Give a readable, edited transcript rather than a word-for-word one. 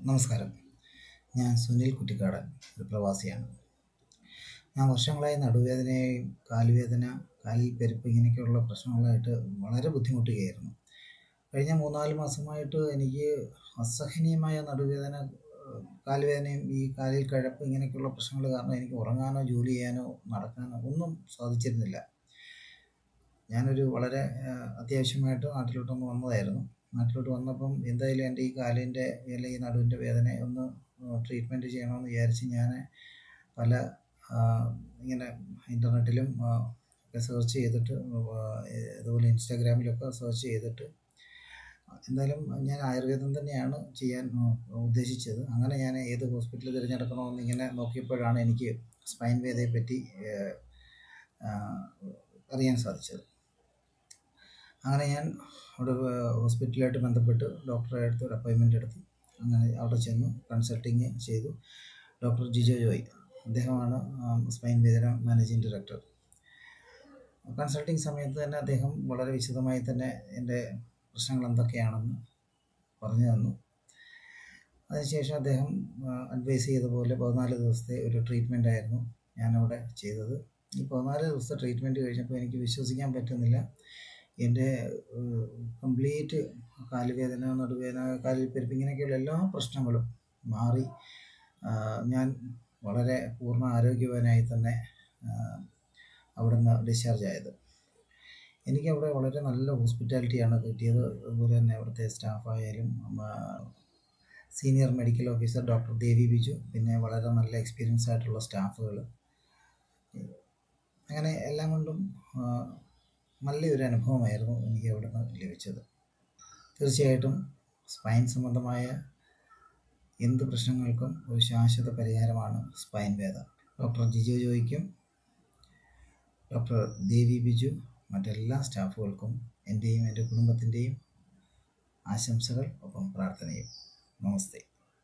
നമസ്കാരം. ഞാൻ സുനിൽ കുറ്റിക്കാടൻ, ഒരു പ്രവാസിയാണ്. ഞാൻ വർഷങ്ങളായി നടുവേദനയും കാലുവേദന, കാലിൽ പെരുപ്പ് ഇങ്ങനെയൊക്കെയുള്ള പ്രശ്നങ്ങളായിട്ട് വളരെ ബുദ്ധിമുട്ടുകയായിരുന്നു. കഴിഞ്ഞ 3-4 മാസമായിട്ട് എനിക്ക് അസഹനീയമായ നടുവേദന, കാലുവേദനയും ഈ കാലിൽ കഴപ്പ് ഇങ്ങനെയൊക്കെയുള്ള പ്രശ്നങ്ങൾ കാരണം എനിക്ക് ഉറങ്ങാനോ ജോലി ചെയ്യാനോ നടക്കാനോ ഒന്നും സാധിച്ചിരുന്നില്ല. ഞാനൊരു വളരെ അത്യാവശ്യമായിട്ട് നാട്ടിലോട്ടൊന്ന് വന്നതായിരുന്നു. നാട്ടിലോട്ട് വന്നപ്പം എന്തായാലും എൻ്റെ ഈ കാലിൻ്റെ അല്ലെങ്കിൽ ഈ നടുവിൻ്റെ വേദന ഒന്ന് ട്രീറ്റ്മെൻറ്റ് ചെയ്യണമെന്ന് വിചാരിച്ച് ഞാൻ പല ഇങ്ങനെ ഇൻ്റർനെറ്റിലും ഒക്കെ സെർച്ച് ചെയ്തിട്ട്, അതുപോലെ ഇൻസ്റ്റാഗ്രാമിലൊക്കെ സെർച്ച് ചെയ്തിട്ട് എന്തായാലും ഞാൻ ആയുർവേദം തന്നെയാണ് ചെയ്യാൻ ഉദ്ദേശിച്ചത്. അങ്ങനെ ഞാൻ ഏത് ഹോസ്പിറ്റൽ തിരഞ്ഞെടുക്കണമെന്ന് ഇങ്ങനെ നോക്കിയപ്പോഴാണ് എനിക്ക് സ്പൈൻ വേദനയെപ്പറ്റി അറിയാൻ സാധിച്ചത്. അങ്ങനെ ഞാൻ അവിടെ ഹോസ്പിറ്റലായിട്ട് ബന്ധപ്പെട്ട് ഡോക്ടറെ അടുത്ത് ഒരു അപ്പോയിൻമെൻ്റ് എടുത്തു. അങ്ങനെ അവിടെ ചെന്ന് കൺസൾട്ടിങ് ചെയ്തു. ഡോക്ടർ ജിജോ ജോയ്, അദ്ദേഹമാണ് സ്പൈൻ വേദന മാനേജിങ് ഡയറക്ടർ. കൺസൾട്ടിങ് സമയത്ത് തന്നെ അദ്ദേഹം വളരെ വിശദമായി തന്നെ എൻ്റെ പ്രശ്നങ്ങൾ എന്തൊക്കെയാണെന്ന് പറഞ്ഞു തന്നു. അതിനുശേഷം അദ്ദേഹം അഡ്വൈസ് ചെയ്ത പോലെ 14 ദിവസത്തെ ഒരു ട്രീറ്റ്മെൻ്റ് ആയിരുന്നു ഞാനവിടെ ചെയ്തത്. ഈ 14 ദിവസത്തെ ട്രീറ്റ്മെൻറ്റ് കഴിഞ്ഞപ്പോൾ എനിക്ക് വിശ്വസിക്കാൻ പറ്റുന്നില്ല, എൻ്റെ കംപ്ലീറ്റ് കാലുവേദന, നടുവേദന, കാലിൽ പെരുപ്പ് ഇങ്ങനെയൊക്കെയുള്ള എല്ലാ പ്രശ്നങ്ങളും മാറി ഞാൻ വളരെ പൂർണ്ണ ആരോഗ്യവാനായി തന്നെ അവിടുന്ന് ഡിസ്ചാർജ് ആയത്. എനിക്കവിടെ വളരെ നല്ല ഹോസ്പിറ്റാലിറ്റിയാണ് കിട്ടിയത്. അതുപോലെ തന്നെ അവിടുത്തെ സ്റ്റാഫായാലും സീനിയർ മെഡിക്കൽ ഓഫീസർ ഡോക്ടർ ദേവി ബിജു, പിന്നെ വളരെ നല്ല എക്സ്പീരിയൻസ് ആയിട്ടുള്ള സ്റ്റാഫുകൾ, അങ്ങനെ എല്ലാം കൊണ്ടും നല്ലൊരു അനുഭവമായിരുന്നു എനിക്ക് അവിടുന്ന് ലഭിച്ചത്. തീർച്ചയായിട്ടും സ്പൈൻ സംബന്ധമായ എന്ത് പ്രശ്നങ്ങൾക്കും ഒരു ശാശ്വത പരിഹാരമാണ് സ്പൈൻ വേദ. ഡോക്ടർ ജിജോ ജോയ്ക്കും ഡോക്ടർ ദേവി ബിജു മറ്റെല്ലാ സ്റ്റാഫുകൾക്കും എൻ്റെയും എൻ്റെ കുടുംബത്തിൻ്റെയും ആശംസകൾ, ഒപ്പം പ്രാർത്ഥനയും. നമസ്തേ.